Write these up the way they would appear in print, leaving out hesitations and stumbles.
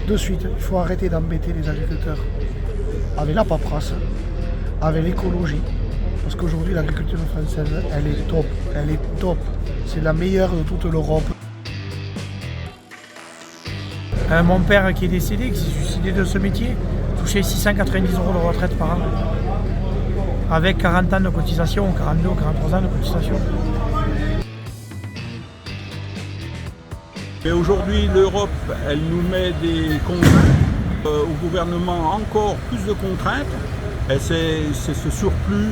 de suite. Il faut arrêter d'embêter les agriculteurs avec la paperasse, avec l'écologie. Parce qu'aujourd'hui, l'agriculture française, elle est top. Elle est top. C'est la meilleure de toute l'Europe. Mon père qui est décédé, qui s'est suicidé de ce métier, touchait 690 € de retraite par an. Avec 40 ans de cotisation, 42 ou 43 ans de cotisation. Et aujourd'hui, l'Europe, elle nous met des contraintes, au gouvernement encore plus de contraintes, et c'est ce surplus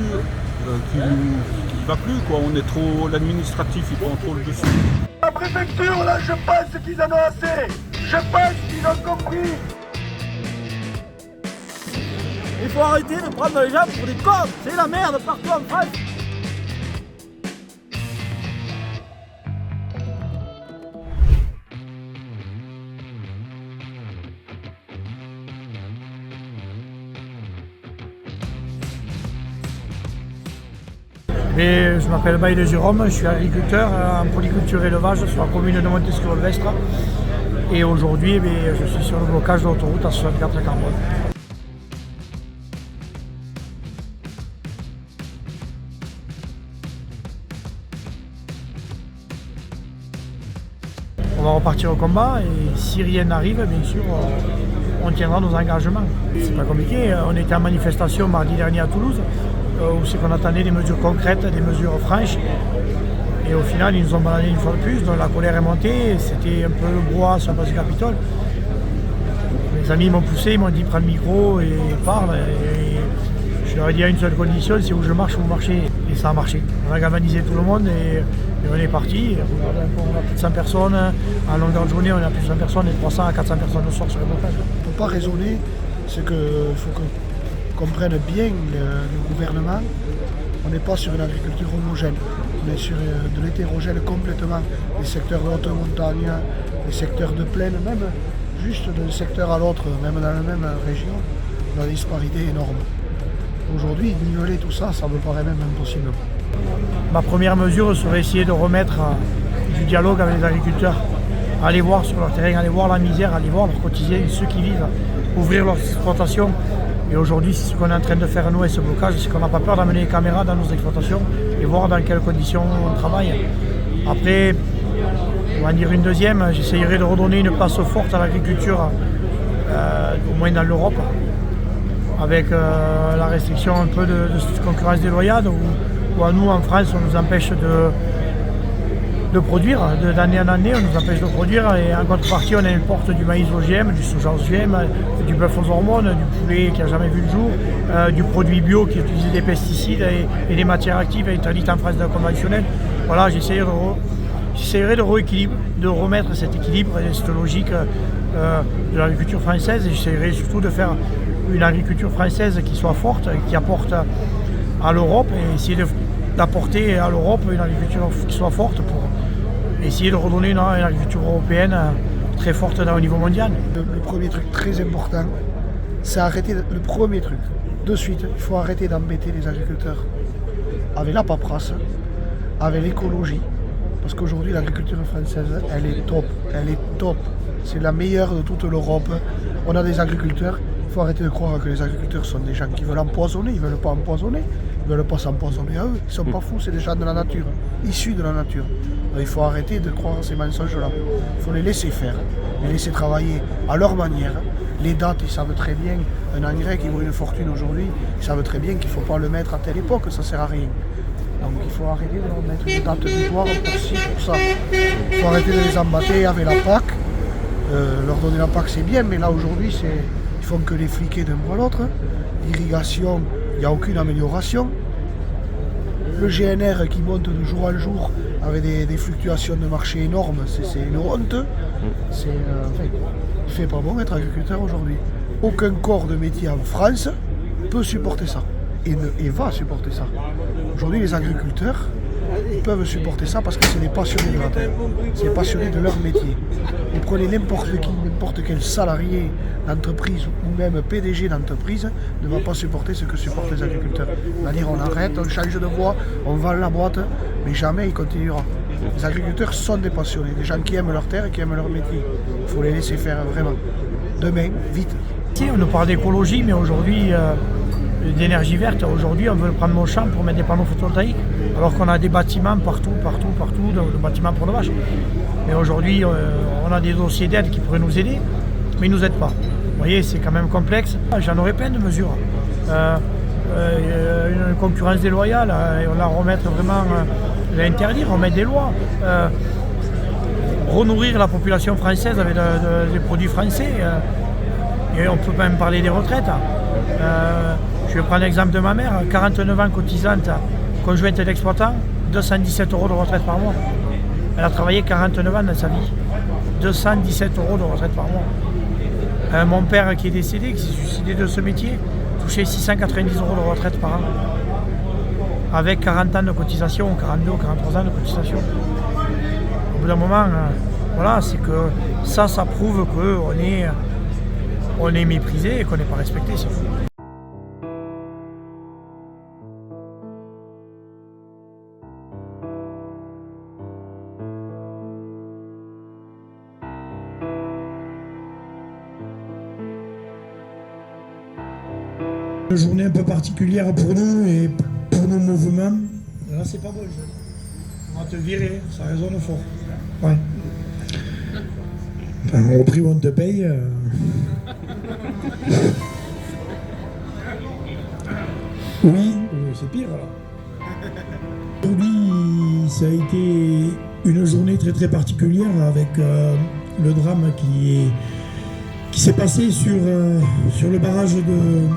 qui ne va plus, quoi. On est trop, l'administratif, il prend trop le dessus. La préfecture, là, je pense qu'ils en ont assez. Je pense qu'ils ont compris. Il faut arrêter de prendre les gens pour des cons. C'est la merde partout en France. Je m'appelle Baï de Jérôme, je suis agriculteur en polyculture élevage sur la commune de Montesquieu-Vestre. Et aujourd'hui, je suis sur le blocage de l'autoroute à 64 carbone. On va repartir au combat et si rien n'arrive, bien sûr, on tiendra nos engagements. C'est pas compliqué, on était en manifestation mardi dernier à Toulouse, où c'est qu'on attendait des mesures concrètes, des mesures franches. Et au final, ils nous ont baladé une fois de plus, donc la colère est montée, c'était un peu le brouhaha sur la place du Capitole. Mes amis m'ont poussé, ils m'ont dit prends le micro et parle. Et je leur ai dit à une seule condition, c'est où je marche, vous marchez. Et ça a marché. On a galvanisé tout le monde et on est parti. On a plus de 100 personnes, en longueur de journée on a plus de 100 personnes et 300 à 400 personnes le soir sur le blocage. Il ne faut pas raisonner, c'est qu'il faut qu'on comprenne bien le gouvernement. On n'est pas sur une agriculture homogène, on est sur de l'hétérogène complètement. Les secteurs de haute montagne, les secteurs de plaine, même juste d'un secteur à l'autre, même dans la même région, on a des disparités énormes. Aujourd'hui, niveler tout ça, ça me paraît même impossible. Ma première mesure serait essayer de remettre du dialogue avec les agriculteurs. Aller voir sur leur terrain, aller voir la misère, aller voir leurs quotidiens, ceux qui vivent, ouvrir leurs exploitations. Et aujourd'hui, c'est ce qu'on est en train de faire nous avec ce blocage, c'est qu'on n'a pas peur d'amener les caméras dans nos exploitations et voir dans quelles conditions on travaille. Après, on va en dire une deuxième, j'essayerai de redonner une place forte à l'agriculture, au moins dans l'Europe, avec la restriction un peu de concurrence déloyale, où à nous en France on nous empêche de produire, d'année en année on nous empêche de produire et en contrepartie on importe du maïs OGM, du soja OGM, du bœuf aux hormones, du poulet qui n'a jamais vu le jour, du produit bio qui utilise des pesticides et des matières actives interdites en France de conventionnel. Voilà, j'essaierai de remettre cet équilibre et cette logique de l'agriculture française et j'essaierai surtout de faire une agriculture française qui soit forte, qui apporte à l'Europe et essayer d'apporter à l'Europe une agriculture qui soit forte pour essayer de redonner une agriculture européenne très forte au niveau mondial. Le premier truc très important, c'est arrêter, le premier truc, de suite, il faut arrêter d'embêter les agriculteurs avec la paperasse, avec l'écologie. Parce qu'aujourd'hui, l'agriculture française, elle est top. Elle est top. C'est la meilleure de toute l'Europe. On a des agriculteurs. Il faut arrêter de croire que les agriculteurs sont des gens qui veulent empoisonner. Ils ne veulent pas empoisonner. Ils ne veulent pas s'empoisonner à eux. Ils ne sont pas fous. C'est des gens de la nature, issus de la nature. Donc, il faut arrêter de croire à ces mensonges-là. Il faut les laisser faire, les laisser travailler à leur manière. Les dates, ils savent très bien. Un engrais qui vaut une fortune aujourd'hui, ils savent très bien qu'il ne faut pas le mettre à telle époque. Ça ne sert à rien. Donc il faut arrêter de leur mettre des dates butoirs pour ci, pour ça. Il faut arrêter de les embatter avec la PAC. Leur donner la PAC c'est bien, mais là aujourd'hui ils font que les fliquer d'un bout à l'autre. L'irrigation, il n'y a aucune amélioration. Le GNR qui monte de jour en jour avec des fluctuations de marché énormes, c'est une honte. Il fait pas bon être agriculteur aujourd'hui. Aucun corps de métier en France peut supporter ça et va supporter ça. Aujourd'hui, les agriculteurs peuvent supporter ça parce que c'est des passionnés de la terre, c'est des passionnés de leur métier. Vous prenez n'importe qui, n'importe quel salarié d'entreprise ou même PDG d'entreprise ne va pas supporter ce que supportent les agriculteurs. C'est-à-dire on arrête, on change de voie, on vend la boîte, mais jamais il continuera. Les agriculteurs sont des passionnés, des gens qui aiment leur terre et qui aiment leur métier. Il faut les laisser faire vraiment. demain, vite. Si, on nous parle d'écologie, mais aujourd'hui, d'énergie verte, aujourd'hui on veut prendre nos champs pour mettre des panneaux photovoltaïques, alors qu'on a des bâtiments partout, de bâtiments pour nos vaches. Mais aujourd'hui, on a des dossiers d'aide qui pourraient nous aider, mais ils ne nous aident pas. Vous voyez, c'est quand même complexe. J'en aurais plein de mesures. Une concurrence déloyale, on la remettre vraiment, l'interdire, remettre des lois. Renourrir la population française avec des produits français. Et on peut même parler des retraites. Je vais prendre l'exemple de ma mère, 49 ans cotisante, conjointe d'exploitant, 217 € de retraite par mois. Elle a travaillé 49 ans dans sa vie. 217 € de retraite par mois. Mon père qui est décédé, qui s'est suicidé de ce métier, touchait 690 € de retraite par an. Avec 40 ans de cotisation, 42, 43 ans de cotisation. Au bout d'un moment, voilà, c'est que ça prouve qu'on est méprisé et qu'on n'est pas respecté. C'est fou. Une journée un peu particulière pour nous et pour nos mouvements. Là, c'est pas beau le jeu. On va te virer, ça résonne fort. Ouais. Enfin, au prix où on te paye. Oui, c'est pire là. Aujourd'hui, ça a été une journée très très particulière avec le drame qui s'est passé sur le barrage de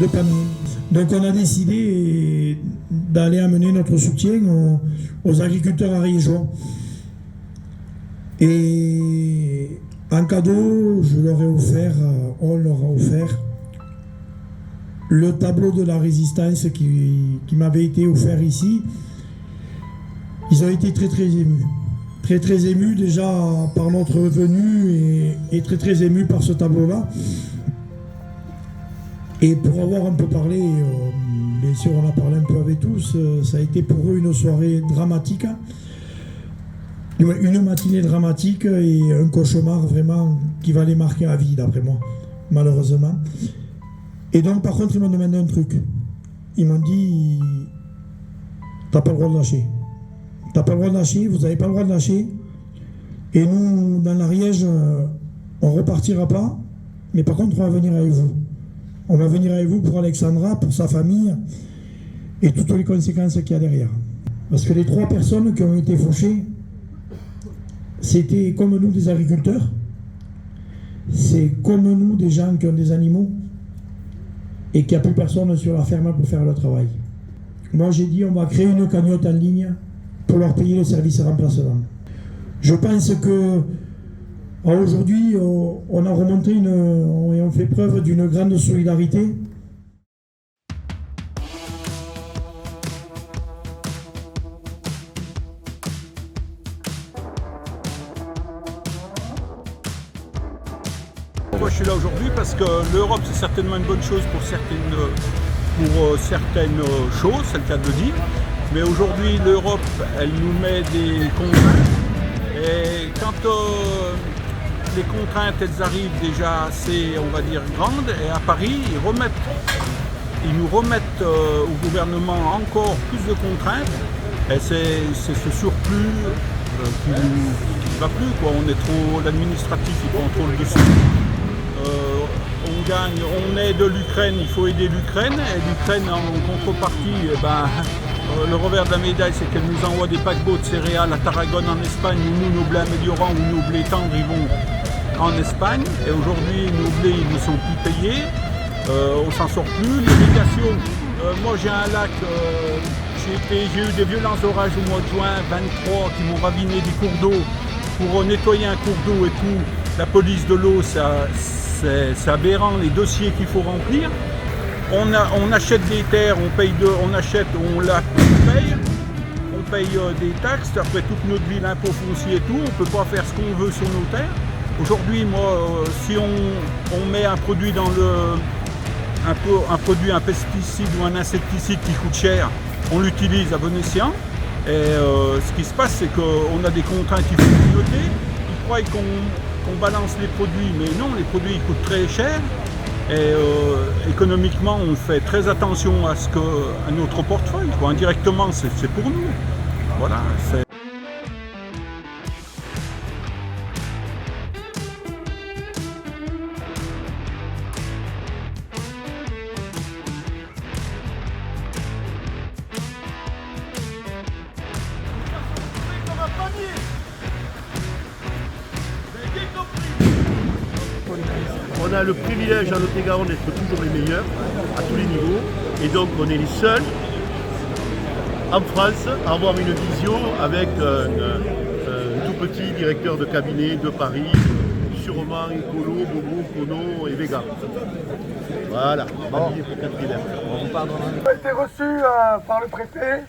Pamiers. Donc on a décidé d'aller amener notre soutien aux agriculteurs ariégeois. Et en cadeau, on leur a offert le tableau de la résistance qui m'avait été offert ici. Ils ont été très très émus. Très très émus déjà par notre venue et très très émus par ce tableau-là. Et pour avoir un peu parlé, bien sûr on a parlé un peu avec tous, ça a été pour eux une soirée dramatique, une matinée dramatique et un cauchemar vraiment qui va les marquer à vie d'après moi, malheureusement. Et donc par contre ils m'ont demandé un truc, ils m'ont dit t'as pas le droit de lâcher, t'as pas le droit de lâcher, vous n'avez pas le droit de lâcher, et nous dans l'Ariège on repartira pas, mais par contre on va venir avec vous. On va venir avec vous pour Alexandra, pour sa famille et toutes les conséquences qu'il y a derrière. Parce que les 3 personnes qui ont été fauchées, c'était comme nous des agriculteurs, c'est comme nous des gens qui ont des animaux et qu'il n'y a plus personne sur la ferme pour faire le travail. Moi j'ai dit on va créer une cagnotte en ligne pour leur payer le service remplacement. Je pense que aujourd'hui, on a remonté et on fait preuve d'une grande solidarité. Moi je suis là aujourd'hui parce que l'Europe c'est certainement une bonne chose pour certaines choses, c'est le cas de le dire. Mais aujourd'hui l'Europe elle nous met des contraintes et quand les contraintes elles arrivent déjà assez on va dire grandes et à Paris ils nous remettent au gouvernement encore plus de contraintes et c'est ce surplus qui ne va plus quoi. On est trop, l'administratif il prend trop le dessus. On aide l'Ukraine, il faut aider l'Ukraine et l'Ukraine en contrepartie, le revers de la médaille c'est qu'elle nous envoie des paquebots de céréales à Tarragone en Espagne où nous, nos blés améliorants ou nos blés tendres ils vont en Espagne et aujourd'hui nos blés ils ne sont plus payés, on s'en sort plus. L'irrigation, moi j'ai un lac, j'ai eu des violents orages au mois de juin 23 qui m'ont raviné des cours d'eau pour nettoyer un cours d'eau et tout. La police de l'eau c'est aberrant les dossiers qu'il faut remplir. On achète des terres, on paye, on paye des taxes, après toute notre vie, l'impôt foncier et tout, on ne peut pas faire ce qu'on veut sur nos terres. Aujourd'hui, moi, si on met un produit dans un pesticide ou un insecticide qui coûte cher, on l'utilise à bon escient. Et ce qui se passe, c'est qu'on a des contraintes qu'il faut piloter. Ils croient qu'on balance les produits, mais non, les produits ils coûtent très cher. Et économiquement, on fait très attention à notre portefeuille. Quoi. Indirectement, c'est pour nous. Voilà. On a le privilège à Lot-et-Garonne d'être toujours les meilleurs à tous les niveaux et donc on est les seuls en France à avoir une vision avec un tout petit directeur de cabinet de Paris, sûrement écolo, bobo, cono et vegan. Voilà, habillé pour 4 élèves. On a été reçu par le préfet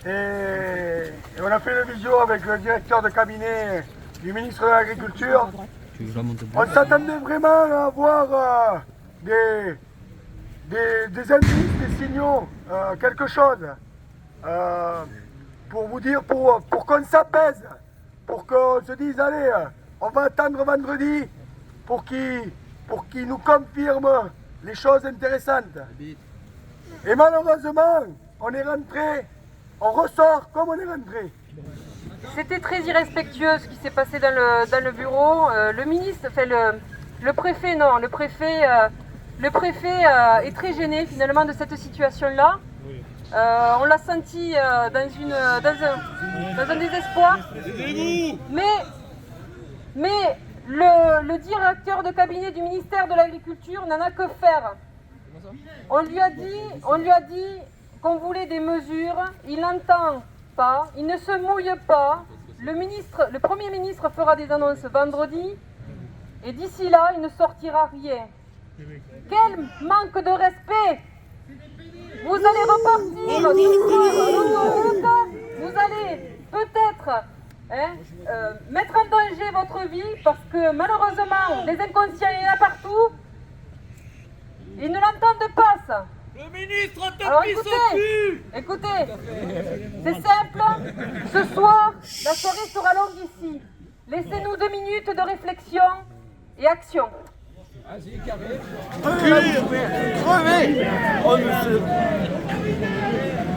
et on a fait une visio avec le directeur de cabinet du ministre de l'Agriculture. On s'attendait vraiment à avoir des indices, des signaux, quelque chose pour vous dire, pour qu'on s'apaise, pour qu'on se dise allez, on va attendre vendredi pour qu'il nous confirme les choses intéressantes. Et malheureusement, on est rentré, on ressort comme on est rentré. C'était très irrespectueux ce qui s'est passé dans le bureau. Le ministre, enfin le préfet, non, le préfet est très gêné finalement de cette situation-là. On l'a senti dans un désespoir. Mais le directeur de cabinet du ministère de l'Agriculture n'en a que faire. On lui a dit qu'on voulait des mesures, il n'entend pas, il ne se mouille pas. Le Premier ministre fera des annonces vendredi et d'ici là, il ne sortira rien. Quel manque de respect! Vous allez repartir vous allez peut-être mettre en danger votre vie parce que malheureusement, les inconscients, il y en a partout. Ils ne l'entendent pas, ça. Le ministre te Alors pisse au cul. écoutez, c'est simple. Ce soir, la soirée sera longue ici. Laissez-nous 2 minutes de réflexion et action.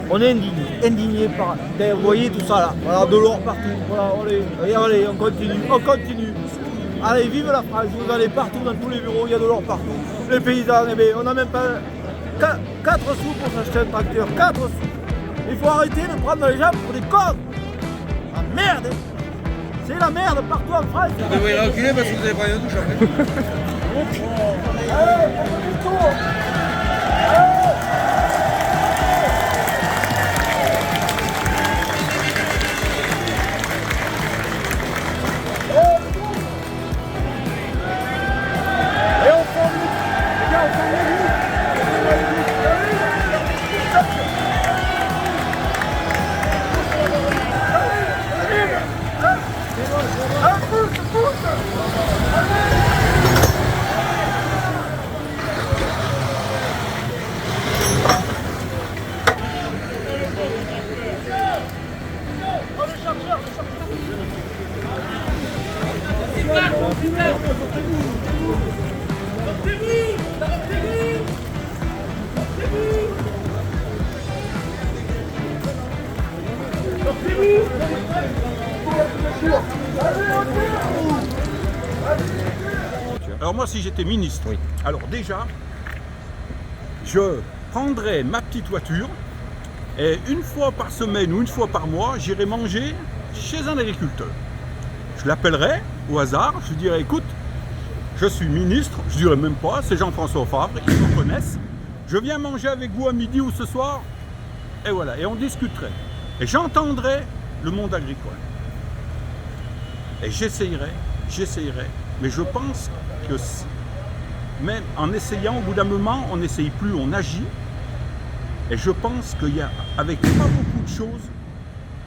On est indigné par. Vous voyez tout ça là, voilà, de l'or partout. Voilà, allez, on continue. Allez, vive la France, vous allez partout dans tous les bureaux, il y a de l'or partout. Les paysans, on n'a même pas 4 sous pour s'acheter un tracteur, 4 sous. Il faut arrêter de prendre les gens pour des cons. Ah merde, c'est la merde partout en France. Vous devriez l'enculer parce que vous avez pas une douche après. Alors moi, si j'étais ministre, alors déjà, je prendrais ma petite voiture et une fois par semaine ou une fois par mois, j'irai manger chez un agriculteur. Je l'appellerai au hasard, je lui dirai écoute, je suis ministre, je dirai même pas, c'est Jean-François Favre, ils me connaissent. Je viens manger avec vous à midi ou ce soir, et voilà, et on discuterait. Et j'entendrai le monde agricole. Et j'essayerai, mais je pense que même en essayant, au bout d'un moment, on n'essaye plus, on agit. Et je pense qu'avec pas beaucoup de choses,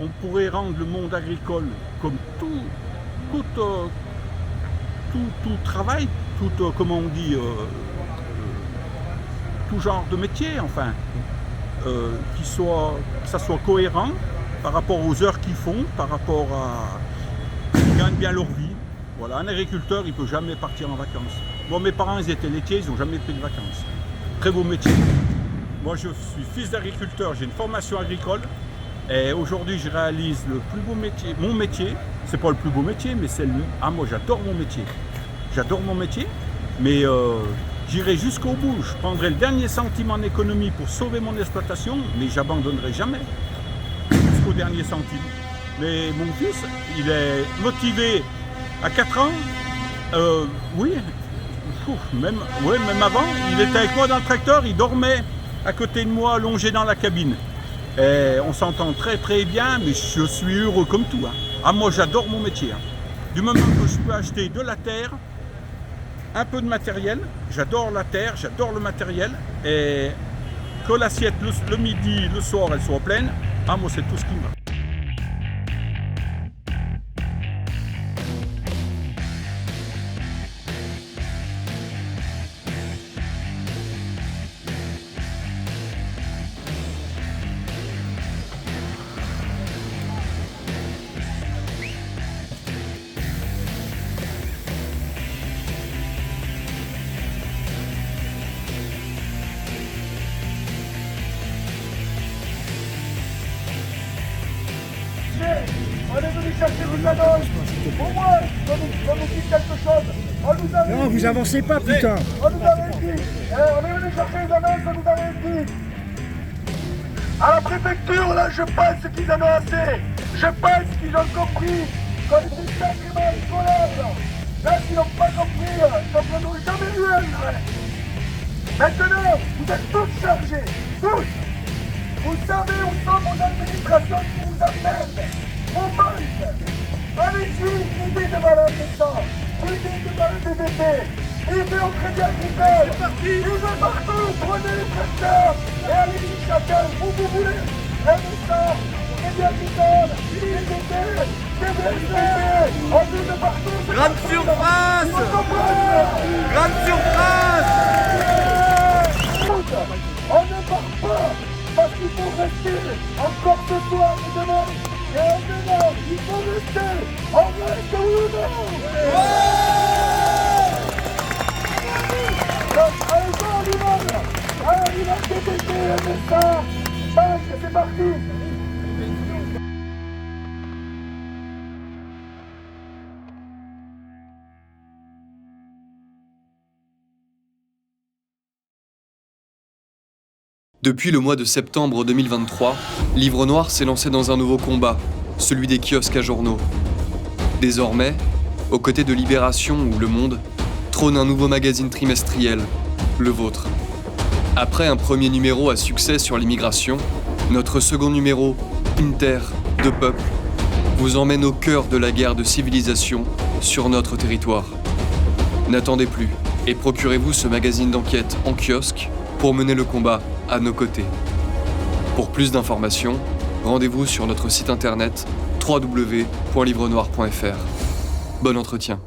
on pourrait rendre le monde agricole comme tout travail, comment on dit, tout genre de métier, enfin, que ça soit cohérent par rapport aux heures qu'ils font, par rapport à qu'ils gagnent bien leur vie. Voilà, un agriculteur, il ne peut jamais partir en vacances. Moi, mes parents, ils étaient laitiers, ils n'ont jamais pris de vacances. Très beau métier. Moi, je suis fils d'agriculteur, j'ai une formation agricole. Et aujourd'hui, je réalise le plus beau métier. Mon métier, c'est pas le plus beau métier, mais c'est le... Ah, moi, j'adore mon métier. J'adore mon métier, mais j'irai jusqu'au bout. Je prendrai le dernier centime en économie pour sauver mon exploitation, mais j'abandonnerai jamais. Jusqu'au dernier centime. Mais mon fils, il est motivé à 4 ans. Oui, même avant, il était avec moi dans le tracteur, il dormait à côté de moi, allongé dans la cabine. Et on s'entend très très bien, mais je suis heureux comme tout. Hein. Ah, moi j'adore mon métier. Hein. Du moment que je peux acheter de la terre, un peu de matériel, j'adore la terre, j'adore le matériel, et que l'assiette le midi, le soir, elle soit pleine, ah moi c'est tout ce qui me va. On est venu chercher des annonces. Au moins, qu'on nous dise quelque chose. On nous avait Non, vous avancez pas, putain. On nous avait dit. On est venu chercher des annonces, on nous avait dit. À la préfecture, là, je pense qu'ils en ont assez. Je pense qu'ils ont compris qu'on était sacrément incollables. Là, s'ils n'ont pas compris, ils n'ont jamais eu un vrai. Maintenant, vous êtes tous chargés. Tous. Vous savez où sont vos administrations qui vous emmènent. On manque. Allez-y, aidez de malade de sang. Aidez de malade de bébé. Aidez au crédit agricole. Aidez partout. Prenez les tracteurs. Et allez-y chacun où vous voulez. MSA, crédit agricole, IDT, TVST. On vit de partout. Grande surface. Grande surface. On ne part pas. Parce qu'il faut rester encore ce soir et demain. Et en demain, il faut rester. On reste oui ou non? Donc, allez-y, on y va TTT, MSA. C'est parti. Depuis le mois de septembre 2023, Livre Noir s'est lancé dans un nouveau combat, celui des kiosques à journaux. Désormais, aux côtés de Libération ou Le Monde, trône un nouveau magazine trimestriel, le vôtre. Après un premier numéro à succès sur l'immigration, notre second numéro, Une terre, deux peuples, vous emmène au cœur de la guerre de civilisation sur notre territoire. N'attendez plus et procurez-vous ce magazine d'enquête en kiosque pour mener le combat à nos côtés. Pour plus d'informations, rendez-vous sur notre site internet www.livrenoir.fr. Bon entretien.